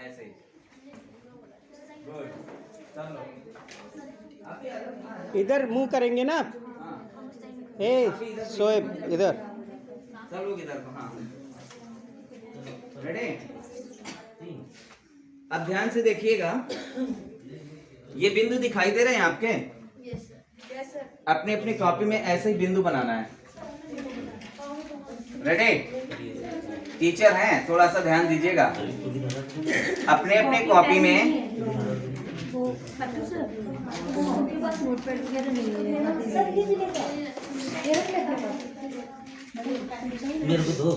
ऐसे ही। गुड, चलो। इधर मुंह करेंगे ना। ए शोएब इधर। सब लोग इधर को, हाँ। रेडी? अब ध्यान से देखिएगा, ये बिंदु दिखाई दे रहे हैं आपके? अपने अपनी कॉपी में ऐसे ही बिंदु बनाना है। रेडी? टीचर हैं, थोड़ा सा ध्यान दीजिएगा। अपने अपने कॉपी में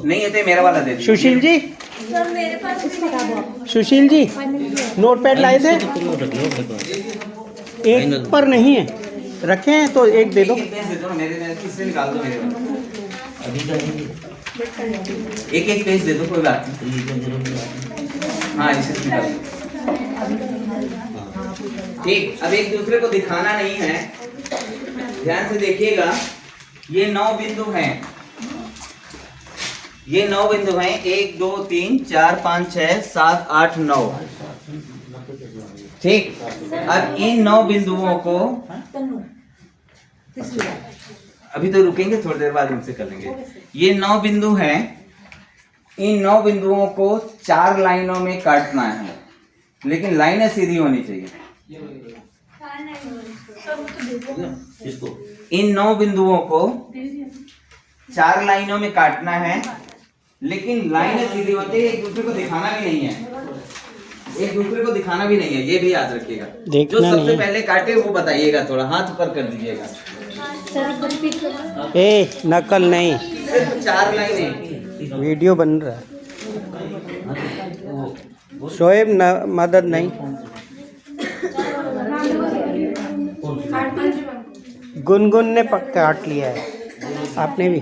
नहीं है तो मेरा वाला दे दो। सुशील जी, सुशील जी नोट पैड लाए थे? एक पर नहीं है, रखे हैं तो एक दे दो। एक पेज दे दो ना, मेरे किससे निकाल दो मेरे वाला। एक एक पेज दे दो, कोई बात नहीं। हाँ, इसे निकाल दो। ठीक, अब एक दूसरे को दिखाना नहीं है, ध्यान से देखिएगा। ये 9 बिंदु हैं, ये 9 बिंदु हैं। 1 2 3 4 5 6 7 8 9। ठीक, अब इन 9 बिंदुओं को अभी तो रुकेंगे, थोड़ी देर बाद इनसे कर लेंगे। ये 9 बिंदु हैं, इन 9 बिंदुओं को 4 लाइनों में काटना है, लेकिन लाइनें सीधी होनी चाहिए। इन 9 बिंदुओं को 4 लाइनों में काटना है, लेकिन लाइनें सीधी होती है। एक दूसरे को दिखाना भी नहीं है, एक दूसरे को दिखाना भी नहीं है, ये भी याद रखिएगा। जो सबसे पहले काटे वो बताइएगा, थोड़ा हाथ ऊपर कर दीजिएगा। ए नकल नहीं, सिर्फ 4 लाइनें। वीडियो बन रहा है। शोएब न मदद नहीं। गुनगुन ने काट लिया है, आपने भी।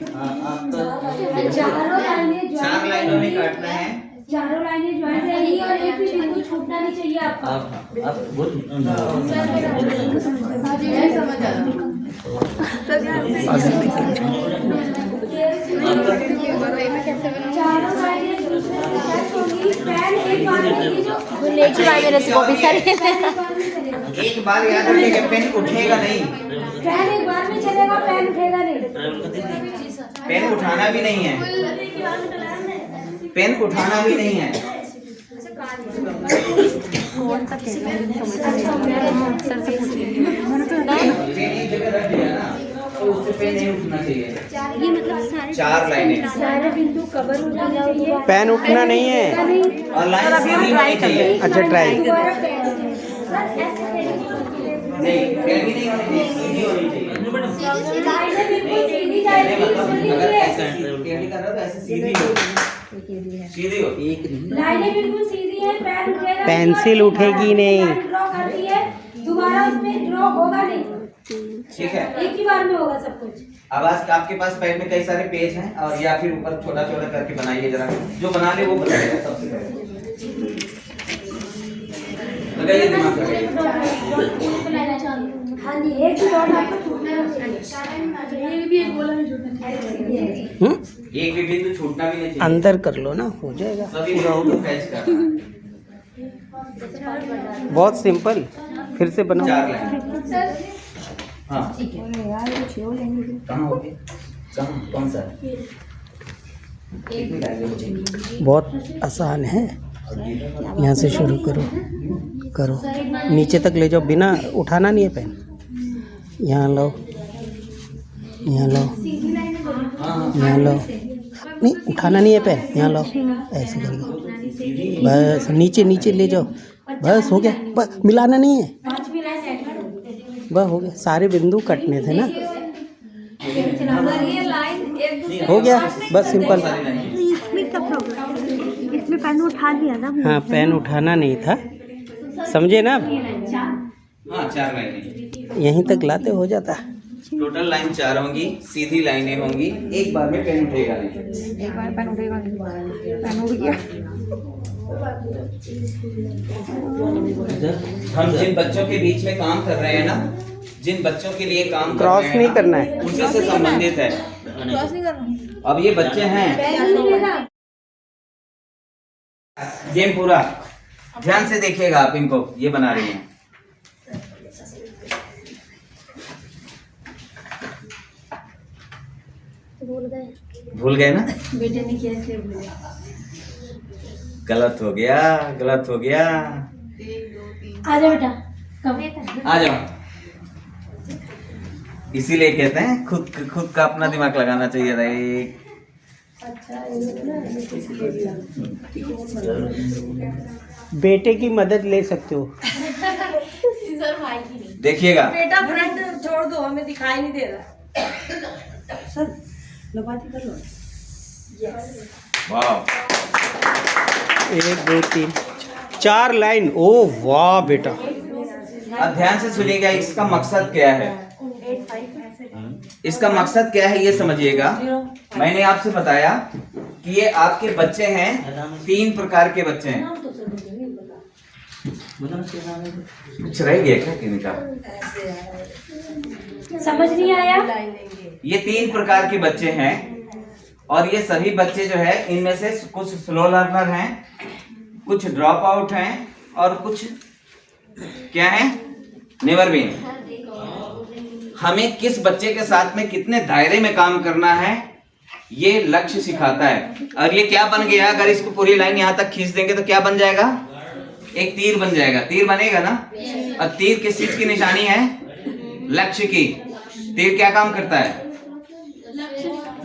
4 लाइनों में काटना है, चारों लाइनें ज्वाइन रहेगी और एक भी बिंदु छूटना नहीं चाहिए आपका। समझ आ रहा। चारों लाइनें दूसरे से टच होगी। पैन एक बार में जो एक बार याद रखिएगा, पेन उठेगा नहीं, पैन एक बार में चलेगा, पैन उठेगा नहीं। पेन उठाना भी नहीं है, पेन उठाना भी नहीं है। कौन सा सर से पूछिए। पेन एक जगह रख दिया ना, तो उससे पेन नहीं उठना चाहिए। ये मतलब 4 लाइनें, सारे बिंदु कवर हो जाने चाहिए। पैन उठना नहीं है। और लाइन सीधी होनी चाहिए। अच्छा ट्राई। नहीं, पेन भी नहीं होनी चाहिए, सीधी होनी चाहिए। लाइनें बिल्कुल सीधी जाएगी। अगर ऐसे कैंडी कर रहा तो ऐसे सीधी हो, सीधी हो। एक लाइनें बिल्कुल सीधी है, पैन उठेगा। पेंसिल उठेगी नहीं। ड्रॉ करती है, दोबारा उसमें ड्रॉ होगा नहीं, ठीक है। एक ही बार में होगा सब कुछ। अब आज आपके पास पैड में कई सारे पेज हैं, और या फिर ऊपर छोटा छोटा करके बनाइए जरा, जो बना ले वो बताइएगा सबसे पहले। लगाइए दिमाग लगाइए। हाँ जी, एक ही डॉट आपको छूटना नहीं चाहिए। ये भी एक गोला में छूटना चाहिए। एक भी बिंदु छूटना भी नहीं चाहिए। अंदर कर लो ना, हो जाएगा। सभी को कैच करना है। बहुत सिंपल, फिर से बनाओ। 4 लाइन। हाँ, कहाँ हो गए? कहाँ? कौन सा? एक मिनट मुझे। बहुत आसान है, यहाँ से शुरू करो, करो नीचे तक ले जाओ, बिना उठाना नहीं है पेन। यहाँ लो, यहाँ लो, यहाँ लो, नहीं उठाना नहीं है पेन, यहाँ लो, ऐसे कर लो, बस नीचे नीचे ले जाओ, बस हो गया, बस मिलाना नहीं है, बस हो गया। सारे बिंदु कटने थे ना, हो गया, बस सिंपल। इसमें पेन उठा लिया ना। हाँ, पेन उठाना नहीं था, समझे ना? हाँ, 4 लाइनें। यहीं तक लाते हो जाता। टोटल लाइन 4 होंगी, सीधी लाइनें होंगी, एक बार में पेन उठेगा नहीं। एक बार पेन उठेगा नहीं, पेन उठ गया। हम जिन बच्चों के बीच में काम कर रहे हैं ना, जिन बच्चों के लिए काम कर क्रॉस रहे हैं नहीं ना, करना है, उसी से संबंधित है। अब ये बच्चे हैं, गेम पूरा। ध्यान से देखिएगा आप इनको, ये बना रही हैं। भूल गए ना? बेटे ने किया इसलिए भूल गया। गलत हो गया, गलत हो गया। आ जा बेटा, कब आ जाओ। इसीलिए कहते हैं खुद का अपना दिमाग लगाना चाहिए था। अच्छा इसलिए दिया। बेटे की मदद ले सकते हो। सर भाई की नहीं। देखिएगा, बेटा फ्रंट छोड़ दो, हमें दिखाई नहीं दे रहा। सर लबाती कर लो। यस। वाह। 1 2 3 4 लाइन। ओ वाह बेटा। अब ध्यान से सुनिएगा, इसका मकसद क्या है? इसका मकसद क्या है ये समझिएगा। मैंने आपसे बताया कि ये आपके बच्चे हैं, 3 प्रकार के बच्चे हैं। कुछ रह गया क्या कहने का? समझ नहीं आया? ये 3 प्रकार के बच्चे हैं और ये सभी बच्चे जो है, इनमें से कुछ स्लो लर्नर हैं, कुछ ड्रॉप आउट हैं और कुछ क्या है, नेवर बीन। हमें किस बच्चे के साथ में कितने दायरे में काम करना है ये लक्ष्य सिखाता है। और ये क्या बन गया, अगर इसको पूरी लाइन यहाँ तक खींच देंगे तो क्या बन जाएगा? एक तीर बन जाएगा। तीर बनेगा ना? और तीर किस चीज की निशानी है? लक्ष्य की। तीर क्या काम करता है?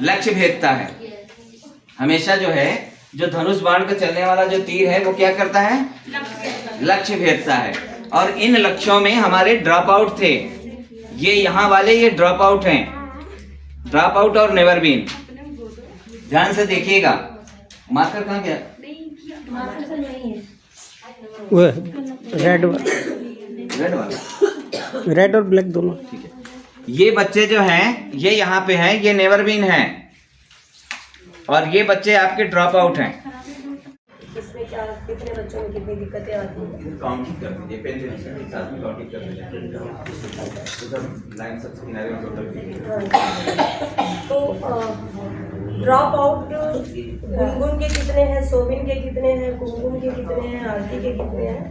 लक्ष्य भेदता है। हमेशा जो है, जो धनुष बाण का चलने वाला जो तीर है वो क्या करता है? लक्ष्य भेदता है। और इन लक्ष्यों में हमारे ड्रॉप आउट थे, ये यहाँ वाले ये ड्रॉप आउट हैं, ड्रॉप आउट और नेवर बीन। ध्यान से देखिएगा। मार्कर कहाँ गया? वो रेड रेड वाला। रेड और ब्लैक दोनों। ठीक है। ये बच्चे जो हैं, ये यहाँ पे हैं, ये नेवर बीन हैं और ये बच्चे आपके ड्रॉप आउट हैं। इसमें क्या, कितने बच्चों में कितनी दिक्कतें आती हैं? काउंटिंग कर दीजिए, पेन से साथ में काउंटिंग कर दीजिए। तो सब लाइन सबसे किनारे में टोटल। तो ड्रॉप आउट गुनगुन के कितने हैं, सोबिन के कितने हैं, कुमकुम के कितने हैं, आरती के कितने हैं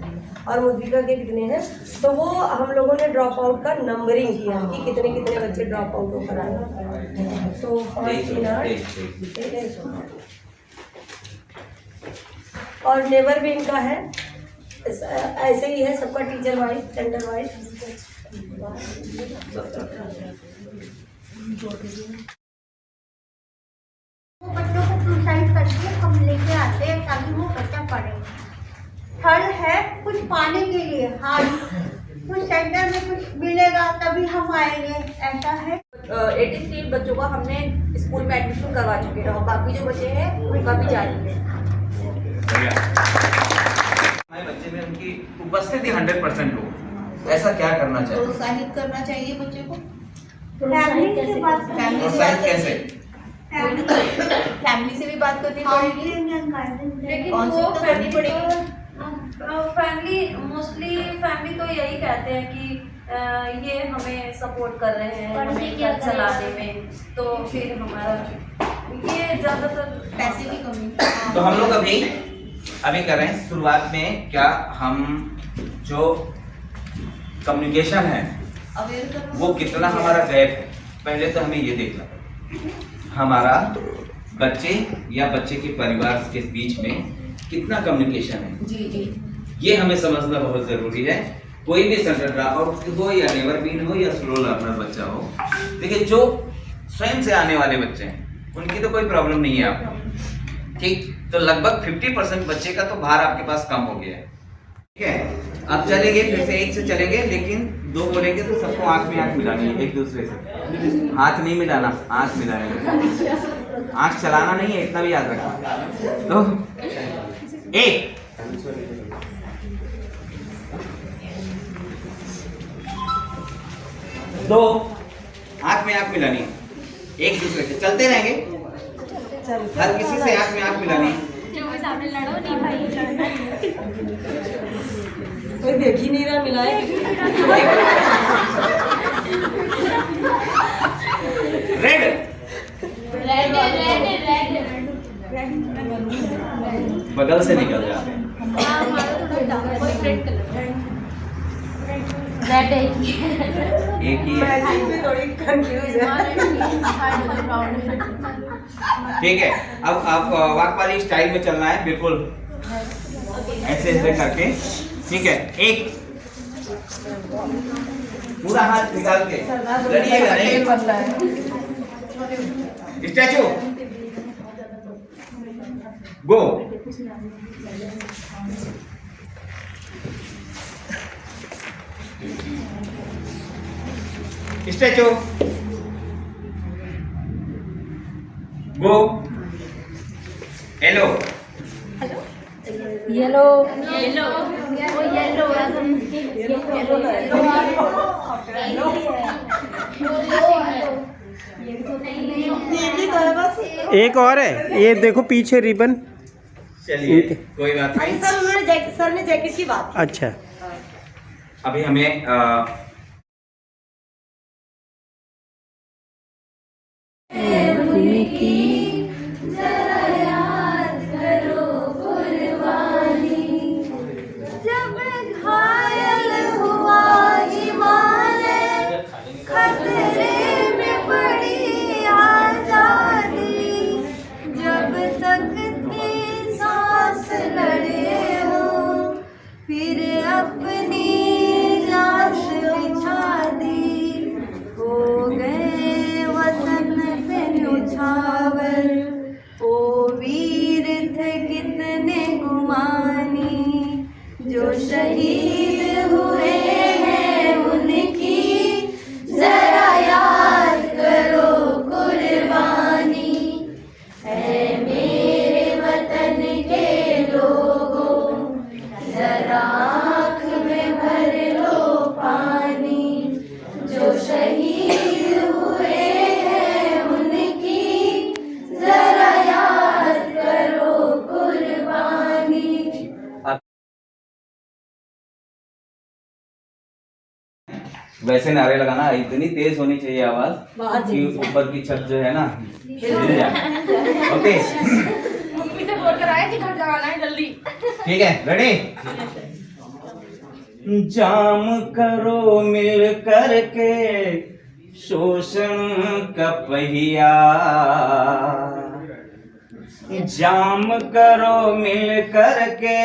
और मुद्रिका के कितने हैं? तो वो हम लोगों ने ड्रॉप आउट का नंबरिंग किया कि कितने कितने बच्चे ड्रॉप आउट होकर आए। तो 5 3 8 और नेवर बीन का है ऐसे ही है, सबका टीचर वाइज, सेंटर वाइज। बच्चों को प्रोत्साहित करके हम लेके आते हैं ताकि वो बच्चा पढ़े। फल है कुछ पाने के लिए, हाँ कुछ सेंटर में कुछ मिलेगा तभी हम आएंगे, ऐसा है। 83 बच्चों का हमने स्कूल में एडमिशन करवा चुके हैं और बाकी जो बच्चे हैं उनका भी जारी है। हमारे बच्चे में उनकी उपस्थिति 100% हो, ऐसा क्या करना चाहिए? प्रोत्साहित करना चाहिए बच्चे को। प्रोत्साहित कैसे? प्रोत्साहित कैसे? फैमिली से भी बात करनी पड़ेगी, लेकिन कौन सी वो तो करनी पड़ेगी। फैमिली मोस्टली फैमिली तो यही कहते हैं कि ये हमें सपोर्ट कर रहे हैं हमें घर चलाने में, तो फिर हमारा ये ज़्यादातर पैसे की कमी। तो हम लोग अभी कर रहे हैं शुरुआत में, क्या हम जो कम्युनिकेशन है वो कितना हमारा गैप है, पहले तो हमें ये देखना पड़ेगा। हमारा बच्चे या बच्चे के परिवार के बीच में कितना कम्युनिकेशन है, जी जी, ये हमें समझना बहुत जरूरी है। कोई भी सेंटर ड्रॉप आउट हो या नेवर बीन हो या स्लो लर्नर बच्चा हो, देखिए जो स्वयं से आने वाले बच्चे हैं उनकी तो कोई प्रॉब्लम नहीं है आपको, ठीक। तो लगभग 50% बच्चे का तो भार आपके पास कम हो गया है, ठीक है। अब चलेंगे फिर से 1 से चलेंगे, लेकिन 2 बोलेंगे तो सबको आंख में आंख मिलानी है एक दूसरे से। हाथ नहीं मिलाना, आंख मिलाने, आंख चलाना नहीं है, इतना भी याद रखना। तो 1 2 आंख में आंख मिलानी है एक दूसरे से, चलते रहेंगे, हर किसी से आंख में आंख मिलानी है। कोई देख ही नहीं रहा, मिलाए रेड बगल से निकल जाते हैं। एक ही है। भी थोड़ी कंफ्यूज है। ठीक है, अब आप वाक वाली स्टाइल में चलना है, बिल्कुल ऐसे ऐसे करके। ठीक है, एक पूरा हाथ निकाल के लड़िएगा नहीं। स्टैचू गो। स्टैचू गो। हेलो येलो एक और है, ये देखो पीछे रिबन। चलिए कोई बात नहीं। सर ने जैकेट की बात अच्छा, अभी हमें जब घायल हुआ हिमालय, खतरे में पड़ी आजादी, जब तक की सांस लड़े हो, फिर अपनी लाश बिछा दी, हो गए वतन पे न्यौछावर, ओ वीर थे कितने गुमानी, जो शहीद हुए हैं उनकी जरा याद करो कुर्बानी, है मेरे वतन के लोगों, जरा आँख में भर लो पानी, जो शहीद हुए हैं उनकी जरा याद करो कुर्बानी। वैसे नारे लगाना, इतनी तेज होनी चाहिए आवाज कि ऊपर की छत जो है ना हिल जाए। ओके ठीक है, रेडी। जाम करो मिल करके शोषण का पहिया, जाम करो मिल करके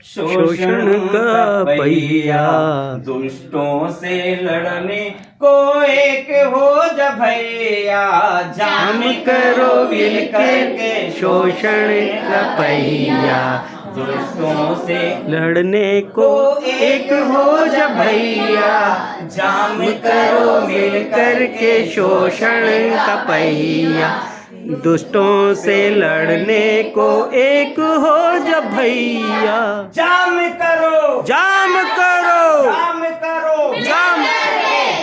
शोषण का पहिया, दुष्टों से लड़ने को एक हो जा भैया, जाम करो मिल करके शोषण का पहिया, दुष्टों से लड़ने को एक हो जा भैया, जाम करो मिल करके शोषण का पहिया, दुष्टों से लड़ने को एक हो जा भैया, जाम करो जाम करो जाम करो जाम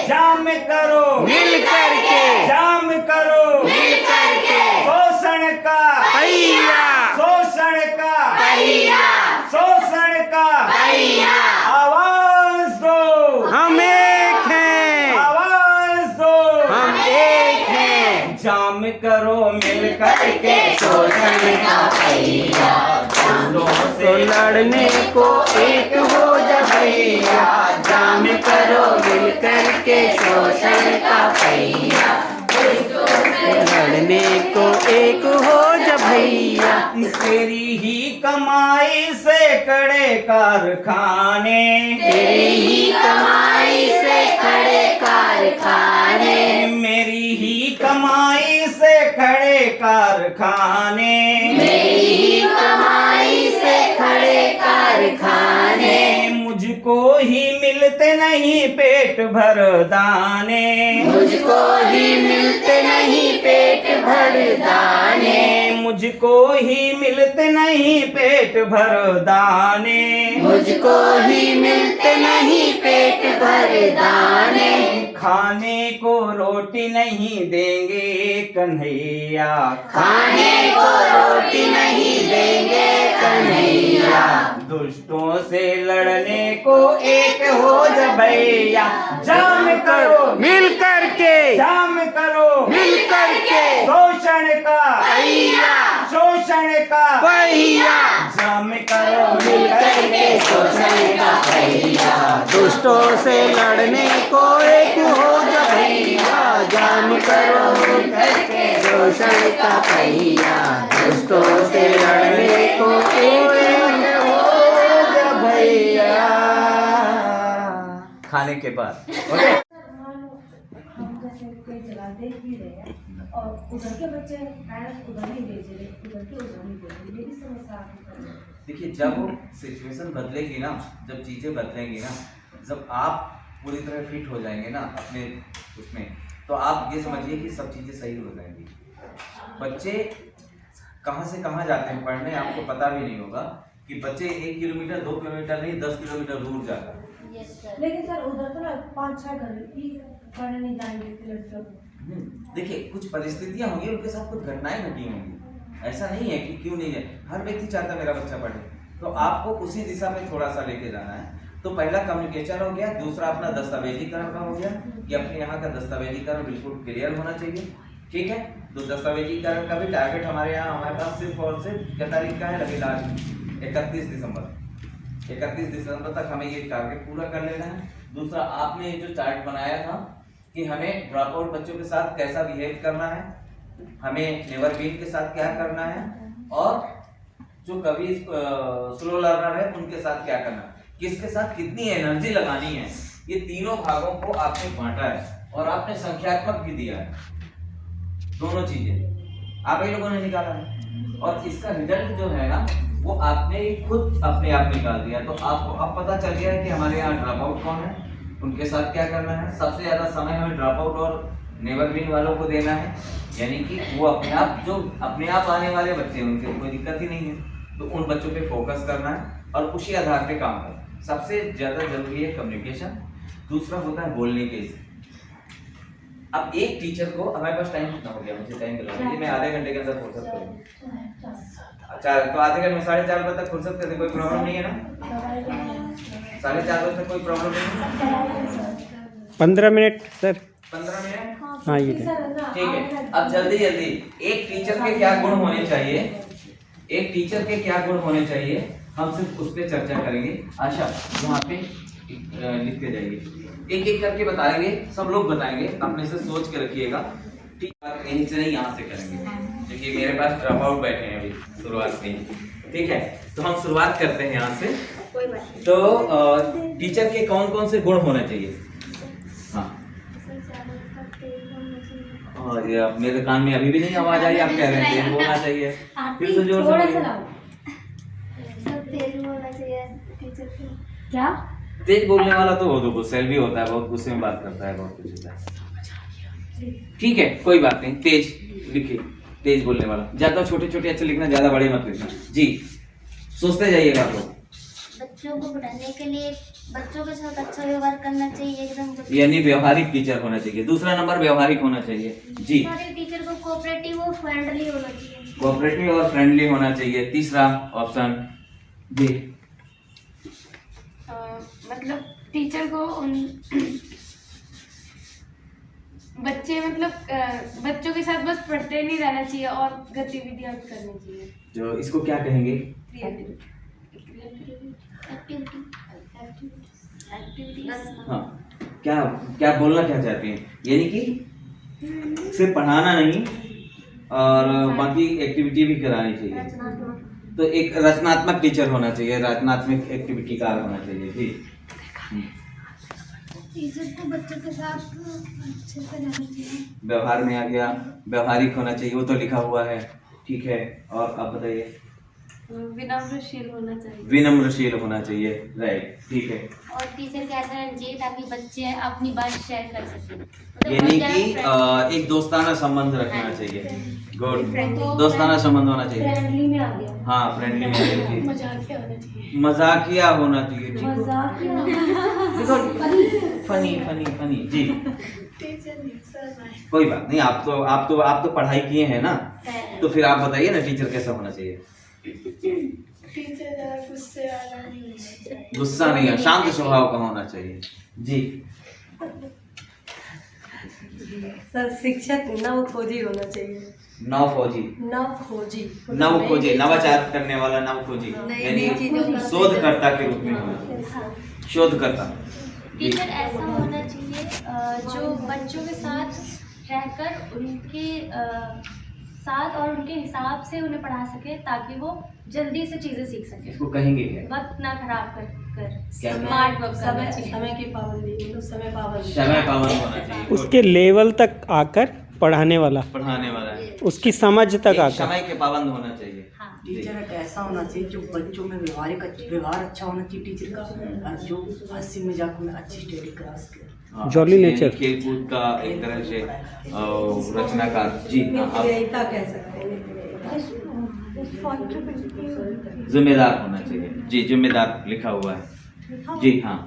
जाम करो मिल करके जाम करो मिल करके शोषण का पहिया शोषण का पहिया शोषण का पहिया, आवाज दो, हम एक हैं, आवाज दो, हम एक हैं, जाम करो मिल करके शोषण का पहिया, दुष्टों तो लड़ने को एक हो जा भैया, जाम करो मिल करके शोषण का पहिया, लड़ने को एक हो जा भैया, तेरी ही कमाई से कड़े कारखाने, तेरी ही कमाई से खड़े कारखाने, मेरी ही कमाई से खड़े कारखाने, मेरी ही कमाई से खड़े कारखाने, मुझको ही मिलते नहीं पेट भर दाने, मुझको ही मिलते नहीं पेट भर दाने, मुझको ही मिलते नहीं पेट भर दाने, मुझको ही मिलते नहीं पेट भर दाने, खाने को रोटी नहीं देंगे कन्हैया, खाने को रोटी नहीं देंगे कन्हैया, दुष्टों से लड़ने को एक हो जा भैया, जाम करो मिल करके जाम करो मिल करके शोषण का पहिया शोषण शोषण का पहिया, जाम करो मिलकर के शोषण का पहिया, दुष्टों से लड़ने को एक हो जा भैया, जाम करो करके शोषण का पहिया, दुष्टों से लड़ने को एक हो जा भैया। खाने के बाद ओके। हम जैसे कोई जगह देख भी रहे हैं और उधर के बच्चे पेरेंट्स उधर ही भेज रहे, उधर के उधर ही भेज रहे, ये भी समस्या आती है। देखिए जब सिचुएशन बदलेगी ना, जब चीज़ें बदलेंगी ना, जब आप पूरी तरह फिट हो जाएंगे ना अपने उसमें, तो आप ये समझिए कि सब चीज़ें सही हो जाएंगी। बच्चे कहाँ से कहाँ जाते हैं पढ़ने, आपको पता भी नहीं होगा कि बच्चे 1 किलोमीटर 2 किलोमीटर नहीं 10 किलोमीटर दूर जाता है। लेकिन सर उधर तो ना 5-6 घर ही पढ़ने नहीं जाएंगे लड़कियों को। देखिए कुछ परिस्थितियां होंगी, उनके साथ कुछ घटनाएं घटी होंगी, ऐसा नहीं है कि क्यों नहीं है, हर व्यक्ति चाहता है मेरा बच्चा पढ़े, तो आपको उसी दिशा में थोड़ा सा लेके जाना है। तो पहला कम्युनिकेशन हो गया, दूसरा अपना दस्तावेजीकरण का हो गया कि अपने यहाँ का दस्तावेजीकरण बिल्कुल क्लियर होना चाहिए, ठीक है। तो दस्तावेजीकरण का भी टारगेट हमारे यहाँ हमारे पास सिर्फ और सिर्फ क्या तारीख का है, लगी लास्ट 31 दिसंबर 31 दिसंबर तक हमें ये टारगेट पूरा कर लेना है। दूसरा, आपने जो चार्ट बनाया था कि हमें ड्रॉप आउट बच्चों के साथ कैसा बिहेव करना है, हमें नेवर बीन के साथ क्या करना है, और जो कभी स्लो लर्नर है उनके साथ क्या करना है, किसके साथ कितनी एनर्जी लगानी है, ये तीनों भागों को आपने बांटा है और आपने संख्यात्मक भी दिया है। दोनों चीजें आप ही लोगों ने निकाला है और इसका रिजल्ट जो है ना वो आपने खुद अपने आप निकाल दिया। तो आपको अब पता चल गया है कि हमारे यहाँ ड्रॉप आउट कौन है, उनके साथ क्या करना है। सबसे ज्यादा समय हमें ड्रॉप आउट और नेवर बीन वालों को देना है, यानी कि वो अपने आप जो अपने आप आने वाले बच्चे हैं उनके कोई दिक्कत ही नहीं है, तो उन बच्चों पे फोकस करना है और उसी आधार पे काम करना है। सबसे ज्यादा जरूरी है कम्युनिकेशन, दूसरा होता है बोलने के लिए। अब एक टीचर को, हमारे पास टाइम कितना हो गया, मुझे टाइम दिला दीजिए, मैं आधे घंटे के अंदर फुर्सत करूँगा। अच्छा तो आधे घंटे में 4:30 बजे तक फुर्सत कर दे, कोई प्रॉब्लम नहीं है ना? 4:30 बजे तक कोई प्रॉब्लम नहीं है? 15 मिनट सर। 15 मिनट, हाँ ये ठीक है। अब जल्दी जल्दी एक टीचर के क्या गुण होने चाहिए, एक टीचर के क्या गुण होने चाहिए, हम सिर्फ उस पर चर्चा करेंगे। आशा यहाँ पे लिखते जाइए, एक एक करके बताएंगे, सब लोग बताएंगे, अपने से सोच के रखिएगा, ठीक है। यहीं से नहीं यहाँ से करेंगे क्योंकि मेरे पास ड्रॉप आउट बैठे हैं अभी शुरुआत में, ठीक है। तो हम शुरुआत करते हैं यहाँ से। तो टीचर के कौन कौन से गुण होने चाहिए? हाँ, और ये मेरे कान में अभी भी नहीं आवाज आई, आप कह रहे हैं तेज बोलना चाहिए, फिर से जोर से क्या तेज बोलने वाला तो वो तो गुस्से भी होता है, बहुत गुस्से में बात करता है, बहुत कुछ होता है, ठीक है कोई बात नहीं। तेज लिखिए, तेज बोलने वाला। ज्यादा छोटे छोटे अच्छे लिखना, ज्यादा बड़े मत लिखना जी, सोचते जाइएगा आप लोग। बच्चों को पढ़ाने के लिए बच्चों के साथ अच्छा व्यवहार करना चाहिए, एकदम यानी व्यवहारिक टीचर होना चाहिए। दूसरा नंबर व्यवहारिक होना चाहिए जी। सारे टीचर को कोऑपरेटिव और फ्रेंडली होना चाहिए। कोऑपरेटिव और फ्रेंडली होना चाहिए। तीसरा ऑप्शन जी, मतलब टीचर को बच्चे मतलब बच्चों के साथ बस पढ़ते नहीं रहना चाहिए और गतिविधियां करनी चाहिए। जो इसको क्या कहेंगे? हाँ, क्या क्या बोलना क्या चाहते हैं, यानी कि सिर्फ पढ़ाना नहीं और बाकी एक्टिविटी भी करानी चाहिए। तो एक रचनात्मक टीचर होना चाहिए, रचनात्मक एक्टिविटी कार होना चाहिए जी। टीचर को बच्चों के साथ अच्छे से रहना चाहिए। व्यवहार में आ गया, व्यवहारिक होना चाहिए, वो तो लिखा हुआ है, ठीक है। और आप बताइए? विनम्रशील होना चाहिए। विनम्रशील होना चाहिए, राइट, ठीक है। और टीचर का ऐसा रहना चाहिए ताकि बच्चे अपनी बात शेयर कर सकें, यानी कि एक दोस्ताना संबंध रखना चाहिए। गुड, दोस्ताना संबंध होना चाहिए। फ्रेंडली में आ गया। हाँ, फ्रेंडली में चाहिए। मजाकिया होना चाहिए। मजाकिया होना चाहिए, ठीक है। मजाकिया फनी फनी फनी जी। कोई बात नहीं, आप तो पढ़ाई किए हैं ना, तो फिर आप बताइए ना टीचर कैसा होना चाहिए? टीचर गुस्से वाला नहीं होना चाहिए। गुस्सा नहीं है, शांत स्वभाव का होना चाहिए जी। सर शिक्षक नव खोजी होना चाहिए। नव खोजी, नवाचार करने वाला नव खोजी, यानी शोधकर्ता के रूप में होना, शोधकर्ता। टीचर ऐसा होना चाहिए जो बच्चों के साथ रहकर उनके साथ और उनके हिसाब से उन्हें पढ़ा सके, ताकि वो जल्दी से चीजें सीख सके। इसको कहेंगे क्या? वक्त ना खराब कर क्या? स्मार्ट वक्त करना चाहिए। समय की पाबंदी, समय पाबंदी, समय पाबंद होना चाहिए। उसके लेवल तक आकर पढ़ाने वाला, पढ़ाने वाला है, उसकी समझ तक एक आकर। समय के पाबंद होना चाहिए। हाँ। टीचर एक ऐसा होना चाहिए जो बच्चों में व्यवहार अच्छा होना चाहिए टीचर का, और जो हंसी मजाक में अच्छी स्टडी करा सके। हाँ, जॉली यानी नेचर। खेलकूद का एक तरह से रचनाकार। जी हाँ, आप निर्दयता कह सकते हैं। जिम्मेदार होना चाहिए। जी, जिम्मेदार लिखा हुआ है। जी हाँ,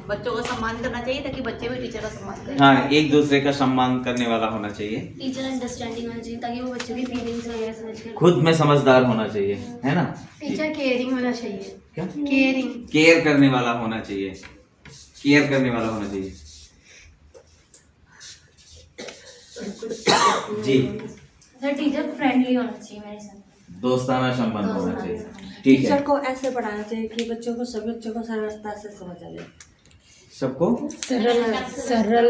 बच्चों का सम्मान करना चाहिए ताकि बच्चे भी टीचर का सम्मान करें। हाँ, एक दूसरे का सम्मान करने वाला होना चाहिए। टीचर अंडरस्टैंडिंग होना चाहिए ताकि वो बच्चों की फीलिंग्स वगैरह समझ कर। खुद में समझदार होना चाहिए, है ना? टीचर केयरिंग होना चाहिए। क्या? केयरिंग, केयर करने वाला होना चाहिए, केयर करने वाला होना चाहिए। जी, सर टीचर फ्रेंडली होना चाहिए मेरे साथ। दोस्ताना संबंध होना चाहिए। ठीक है। टीचर को ऐसे पढ़ाना चाहिए कि बच्चों को सभी बच्चों को सरलता से समझ आ जाए। सबको सरल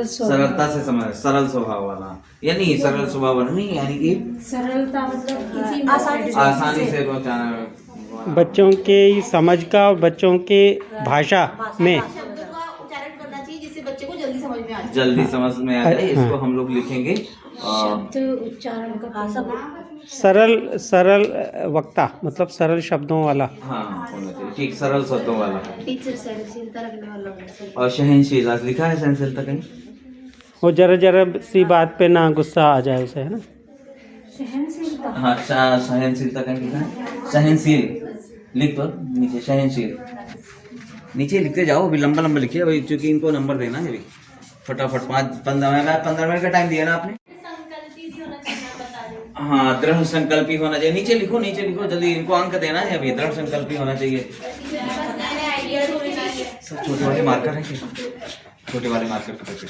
सरलता से समझ, सरल स्वभाव वाला, यानी सरल स्वभाव वाला नहीं, यानी कि सरलता मतलब आसानी से पहुंचाना। बच्चों के समझ का और बच्चों के भाषा में शब्द का उच्चारण करना चाहिए जिससे बच्चे को जल्दी समझ में आ जाए। जल्दी समझ में आ जाए। इसको हम लोग लिखेंगे उच्चारण का सरल वक्ता, मतलब सरल शब्दों वाला। हाँ होना चाहिए। ठीक, सरल शब्दों वाला। टीचर सहनशीलता रखने वाला होना चाहिए। और सहनशील, आज लिखा है सहनशीलता कहीं? वो जरा सी बात पे ना गुस्सा आ जाए उसे, है ना? हाँ, सहनशीलता कहीं लिखा है? सहनशील लिख दो नीचे, सहनशील नीचे लिखते जाओ। अभी लंबा लंबा लिखिए, अभी क्योंकि इनको नंबर देना है। अभी फटाफट 15 मिनट का टाइम दिया ना आपने। संकल्पी भी होना चाहिए, मैं बता रही हूँ। हाँ, दृढ़ संकल्पी होना चाहिए। नीचे लिखो जल्दी, इनको अंक देना है अभी। दृढ़ संकल्पी होना चाहिए। आइडियाज होने चाहिए। सब छोटे वाले मार्कर हैं क्या? छोटे वाले मार्कर का पैकेट।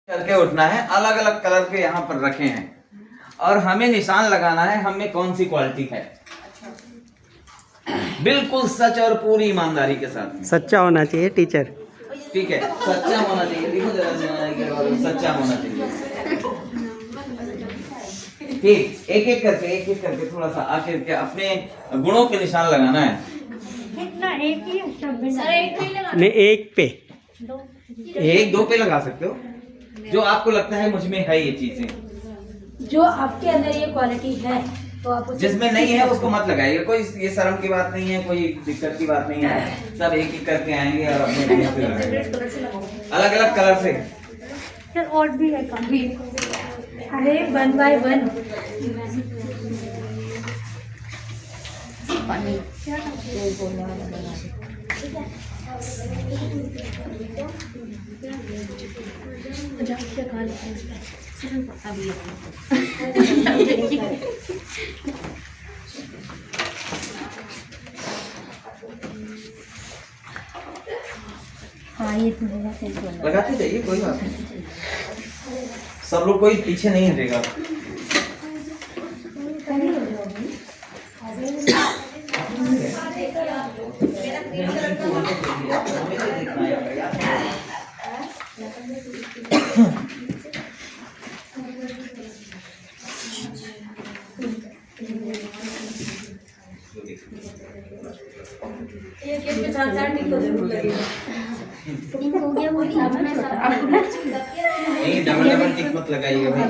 करके उठना है। अलग अलग कलर के यहाँ पर रखे हैं और हमें निशान लगाना है हमें कौन सी क्वालिटी है। बिल्कुल सच और पूरी ईमानदारी के साथ। सच्चा होना चाहिए टीचर। ठीक है, सच्चा होना चाहिए। लिखो जरा, सच्चा होना चाहिए। ठीक, एक एक करके थोड़ा सा आखिर के अपने गुणों पे निशान लगाना है। सर एक पे लगा। नहीं, एक पे, एक दो पे लगा सकते हो, जो आपको लगता है मुझ में है ये चीजें। जो आपके अंदर ये क्वालिटी है तो आप जिसमें नहीं है उसको मत लगाइएगा। कोई ये शर्म की बात नहीं है, कोई दिक्कत की बात नहीं है। सब एक एक करके आएंगे और अपने पेज पे लगाएंगे अलग अलग कलर से। सर और भी है काफी। अरे 1 by 1 लगाते जाइए, कोई बात नहीं। सब लोग कोई पीछे नहीं हटेगा। एक में 4-4 टिक तो जरूर लगेगा। नहीं, डबल टिक मत लगाइएगा भाई।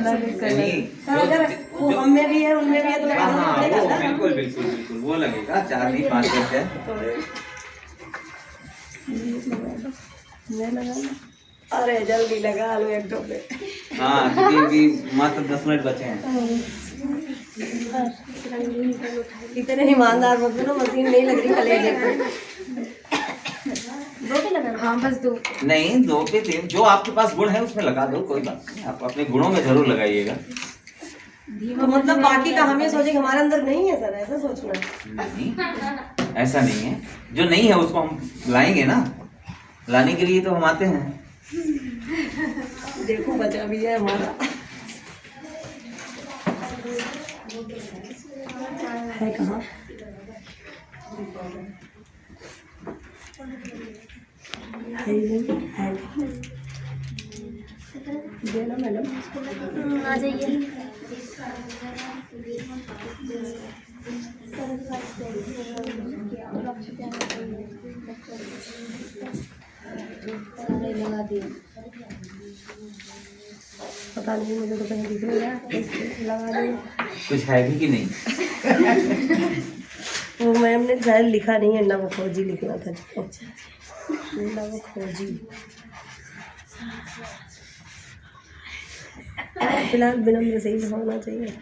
नहीं, अगर वो हम में भी है उनमें भी है तो हाँ हाँ, लगेगा वो ना। बिल्कुल बिल्कुल बिल्कुल वो लगेगा। 4 नहीं 5 है। अरे जल्दी लगा लो एक दो पे। हाँ, क्योंकि अभी मात्र 10 मिनट बचे हैं। इतने ईमानदार मत बनो, मशीन नहीं लग रही कलेजे पे। हाँ बस 2। नहीं 2 पे 3, जो आपके पास गुण है उसमें लगा दो, कोई बात नहीं। आप अपने गुणों में जरूर लगाइएगा। तो मतलब बाकी का हम ये सोचे कि हमारे अंदर नहीं है सर, ऐसा सोचना। नहीं, ऐसा नहीं है। जो नहीं है उसको हम लाएंगे ना, लाने के लिए तो हम आते हैं। देखो बचा भी है हमारा। है कहाँ? है ना मैडम? आ जाइए। पता नहीं, मुझे तो कहीं दिख नहीं रहा। लगा दो। कुछ है भी कि नहीं? वो मैम ने शायद लिखा नहीं है, नव खोजी लिखना था। नव खोजी। फिलहाल विनम्र से ही होना चाहिए।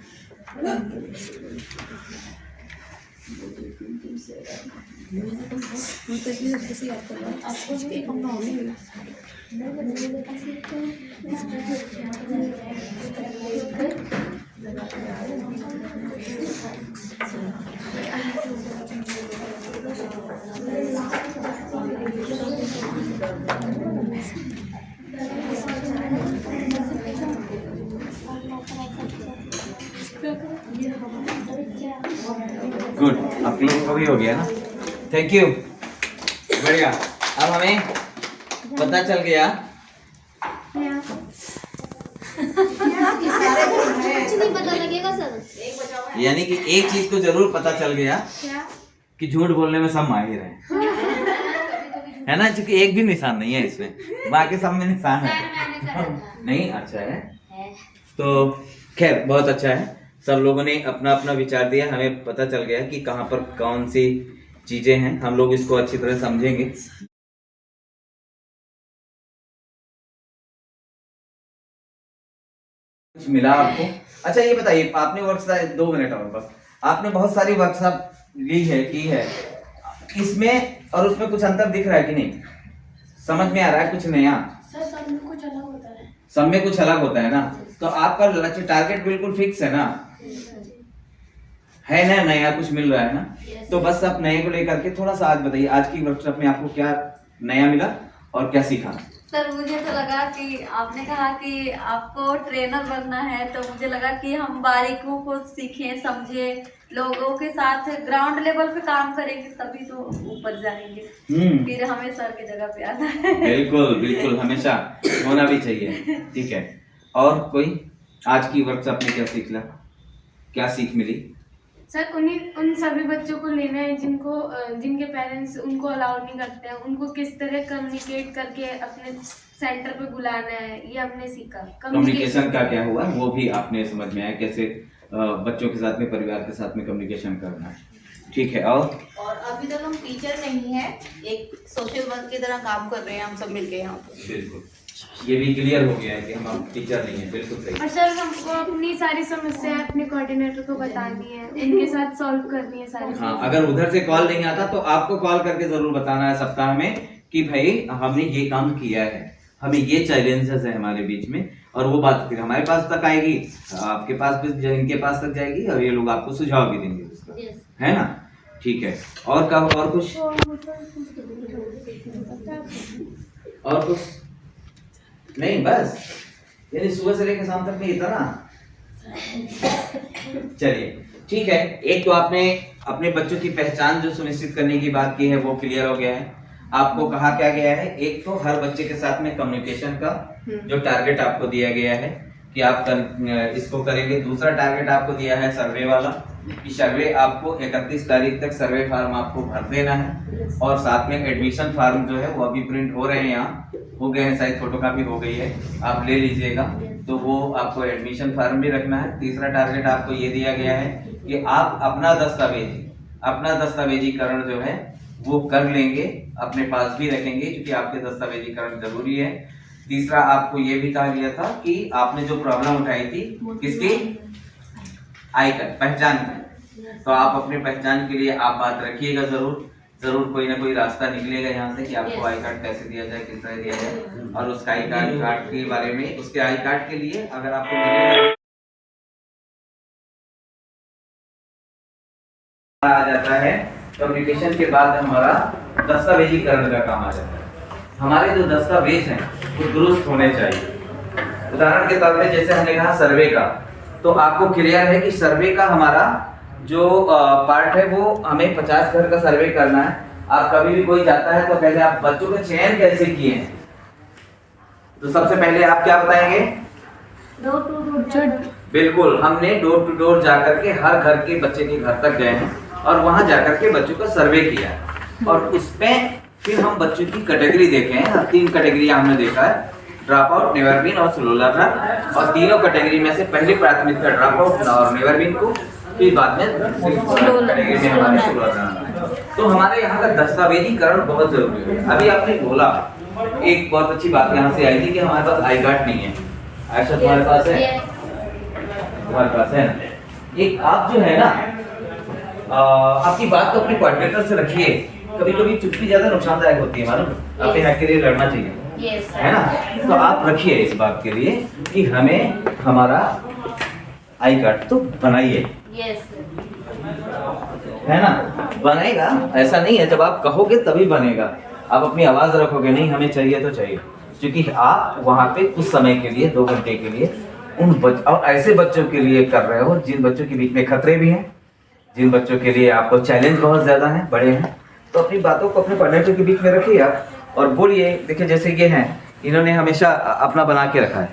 गुड, आप लोगों का भी हो गया ना। थैंक यू, बढ़िया। अब हमें पता चल गया कुछ नहीं पता लगेगा सर। यानी कि एक चीज को जरूर पता चल गया कि झूठ बोलने में सब माहिर हैं, है ना। क्योंकि एक भी निशान नहीं है इसमें, बाकी सब में निशान है। नहीं, अच्छा है। तो खैर बहुत अच्छा है। सब लोगों ने अपना अपना विचार दिया, हमें पता चल गया कि कहाँ पर कौन सी चीजें हैं। हम लोग इसको अच्छी तरह समझेंगे। कुछ मिला आपको? अच्छा ये बताइए, आपने वर्कशॉप 2 मिनट और बस, आपने बहुत सारी वर्कशॉप ली है की है, इसमें और उसमें कुछ अंतर दिख रहा है कि नहीं? समझ में आ रहा है कुछ नया? सर सब में कुछ अलग होता है। सब में कुछ अलग होता है ना। तो आपका लक्ष्य टारगेट बिल्कुल फिक्स है ना, है ना, नया कुछ मिल रहा है ना। तो बस आप नए को लेकर के थोड़ा सा आज बताइए, आज की वर्कशॉप में आपको क्या नया मिला और क्या सीखा? सर मुझे तो लगा कि आपने कहा कि आपको ट्रेनर बनना है, तो मुझे लगा कि हम बारीकियों को सीखें, समझें, लोगों के साथ ग्राउंड लेवल पे काम करेंगे तभी तो ऊपर जाएंगे। फिर हमें सर की जगह पे आना है। बिल्कुल बिल्कुल, हमेशा होना भी चाहिए। ठीक है, और कोई आज की वर्कशॉप में क्या सीखला, क्या सीख मिली? सर उन सभी बच्चों को लेना है जिनके पेरेंट्स उनको अलाउ नहीं करते हैं, उनको किस तरह कम्युनिकेट करके अपने सेंटर पे बुलाना है, ये हमने सीखा। कम्युनिकेशन का क्या हुआ वो भी आपने समझ में आया, कैसे बच्चों के साथ में, परिवार के साथ में कम्युनिकेशन करना है। ठीक है, और अभी तक हम टीचर नहीं है, एक सोशल वर्क की तरह काम कर रहे हैं हम सब मिलके यहाँ पे। बिल्कुल, ये भी क्लियर हो गया है कि हम टीचर नहीं है। बिल्कुल सही। और सर हमको अपनी सारी समस्याएं अपने कोऑर्डिनेटर को बतानी है, उनके साथ सॉल्व करनी है सारी। हाँ, अगर उधर से कॉल नहीं आता तो आपको कॉल करके जरूर बताना है सप्ताह में कि भाई हमने ये काम किया है, हमें ये चैलेंजेस है हमारे बीच में, और वो बात फिर हमारे पास तक आएगी, आपके पास भी, इनके पास तक जाएगी, और ये लोग आपको सुझाव भी देंगे उसका, है ना। ठीक है, और कब और कुछ नहीं, बस यानी सुबह से लेकर शाम तक नहीं था ना। चलिए ठीक है, एक तो आपने अपने बच्चों की पहचान जो सुनिश्चित करने की बात की है वो क्लियर हो गया है। आपको कहा क्या गया है, एक तो हर बच्चे के साथ में कम्युनिकेशन का जो टारगेट आपको दिया गया है कि आप इसको करेंगे। दूसरा टारगेट आपको दिया है सर्वे वाला, कि सर्वे आपको 31 तारीख तक सर्वे फार्म आपको भर देना है। और साथ में एडमिशन फार्म जो है वो अभी प्रिंट हो रहे हैं, यहाँ हो गए हैं, शायद फोटोकॉपी हो गई है, आप ले लीजिएगा। तो वो आपको एडमिशन फार्म भी रखना है। तीसरा टारगेट आपको ये दिया गया है कि आप अपना दस्तावेजीकरण जो है वो कर लेंगे, अपने पास भी रखेंगे क्योंकि आपके दस्तावेजीकरण जरूरी है। तीसरा आपको ये भी कहा गया था कि आपने जो प्रॉब्लम उठाई थी किसकी, आई कार्ड पहचान की, तो आप अपने पहचान के लिए आप बात रखिएगा जरूर कोई ना कोई रास्ता निकलेगा यहाँ से कि आपको आई कार्ड कैसे दिया जाए, किस तरह दिया जाए। और उस आई कार्ड के बारे में, उसके आई कार्ड के लिए अगर आपको मिलेगा आ जाता है, कम्युनिकेशन के बाद हमारा दस्तावेजीकरण का काम आ जाता है। हमारे जो दस्तावेज हैं वो दुरुस्त होने चाहिए। उदाहरण के तौर पे जैसे हमने कहा सर्वे का, तो आपको क्लियर है कि सर्वे का हमारा जो पार्ट है वो हमें 50 घर का सर्वे करना है। आप कभी भी कोई जाता है तो पहले आप बच्चों का चयन कैसे किए हैं, तो सबसे पहले आप क्या बताएंगे, बिल्कुल हमने डोर टू डोर जाकर के हर घर के बच्चे के घर तक गए हैं और वहां जाकर के बच्चों का सर्वे किया है। और उसमें फिर हम बच्चों की कैटेगरी देखे हैं, 3 कैटेगरी हमने देखा है, ड्रॉप आउट, नेवर बीन और स्लो लर्नर। और तीनों कैटेगरी में से पहली प्राथमिकता ड्रॉप आउट और नेवर बीन को, फिर बाद में कैटेगरी में हमारे स्लो लर्नर। तो हमारे यहाँ का दस्तावेजीकरण बहुत जरूरी है। अभी आपने बोला एक बहुत अच्छी बात यहाँ से आई थी कि हमारे पास आई कार्ड नहीं है। ऐसा तुम्हारे पास है, तुम्हारे पास है ना। एक आप जो है ना आपकी बात तो अपने कोऑर्डिनेटर से रखिए। कभी कभी चुप्पी ज्यादा नुकसानदायक होती है, मालूम, अपने हक के लिए लड़ना चाहिए, है ना। तो आप रखिए इस बात के लिए कि हमें हमारा आई कार्ड तो बनाइए, है ना, बनेगा। ऐसा नहीं है जब आप कहोगे तभी बनेगा, आप अपनी आवाज रखोगे नहीं हमें चाहिए तो चाहिए, क्योंकि आप वहाँ पे कुछ समय के लिए 2 घंटे के लिए और ऐसे बच्चों के लिए कर रहे हो जिन बच्चों के बीच में खतरे भी हैं, जिन बच्चों के लिए आपको चैलेंज बहुत ज्यादा है, बड़े हैं। तो अपनी बातों को अपने कोऑर्डिनेटर के बीच में रखिए आप और बोलिए। देखिए जैसे ये हैं, इन्होंने हमेशा अपना बना के रखा है,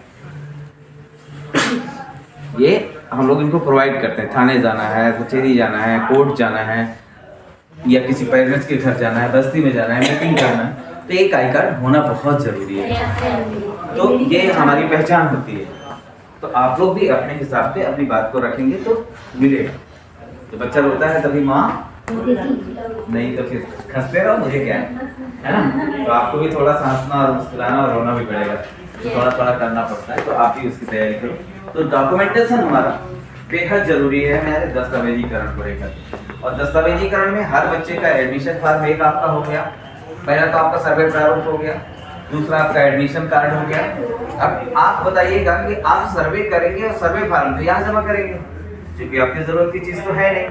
ये हम लोग इनको प्रोवाइड करते हैं। थाने जाना है, कचहरी जाना है, कोर्ट जाना है, या किसी पेरेंट्स के घर जाना है, बस्ती में जाना है, मीटिंग करना है, तो एक आई कार्ड होना बहुत जरूरी है। तो ये हमारी पहचान होती है। तो आप लोग भी अपने हिसाब से अपनी बात को रखेंगे तो मिलेगा। तो बच्चा रोता है तभी माँ नहीं तो फिर खसते रहो, मुझे क्या है ना। तो आपको भी थोड़ा सा हंसना और मुस्कुराना और रोना भी पड़ेगा, तो थोड़ा थोड़ा करना पड़ता है। तो आप भी उसकी तैयारी करो। तो डॉक्यूमेंटेशन हमारा बेहद जरूरी है हमारे दस्तावेजीकरण को लेकर। और दस्तावेजीकरण में हर बच्चे का एडमिशन फॉर्म एक आपका हो गया, पहला तो आपका सर्वे प्रारूप हो गया, दूसरा आपका एडमिशन कार्ड हो गया। अब आप बताइएगा कि आप सर्वे करेंगे और सर्वे फॉर्म तो यहाँ जमा करेंगे, क्योंकि आपकी जरूरत की चीज तो है नहीं।